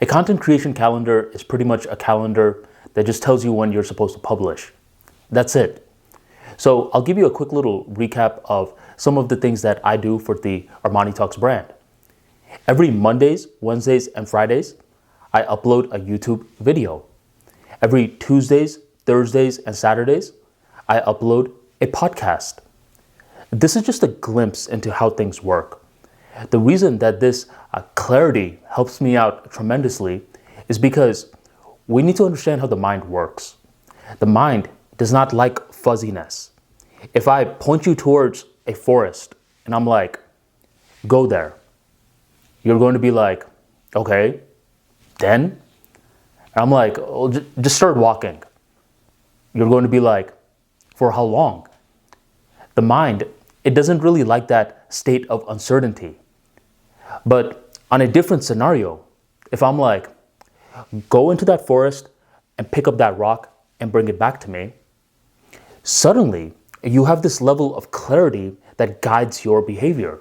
A content creation calendar is pretty much a calendar that just tells you when you're supposed to publish. That's it. So I'll give you a quick little recap of some of the things that I do for the ArmaniTalks brand. Every Mondays, Wednesdays, and Fridays, I upload a YouTube video. Every Tuesdays, Thursdays, and Saturdays, I upload a podcast. This is just a glimpse into how things work. The reason that this clarity helps me out tremendously is because we need to understand how the mind works. The mind does not like fuzziness. If I point you towards a forest and I'm like, go there, you're going to be like, okay, then? And I'm like, oh, just start walking. You're going to be like, for how long? The mind, it doesn't really like that state of uncertainty. But on a different scenario, if I'm like, go into that forest and pick up that rock and bring it back to me, suddenly you have this level of clarity that guides your behavior.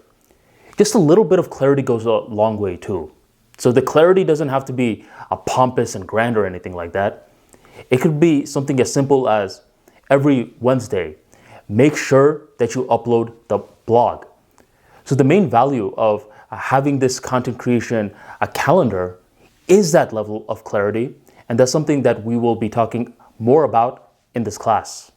Just a little bit of clarity goes a long way too. So the clarity doesn't have to be a pompous and grand or anything like that. It could be something as simple as every Wednesday, make sure that you upload the blog. So the main value of having this content creation a calendar is that level of clarity, and that's something that we will be talking more about in this class.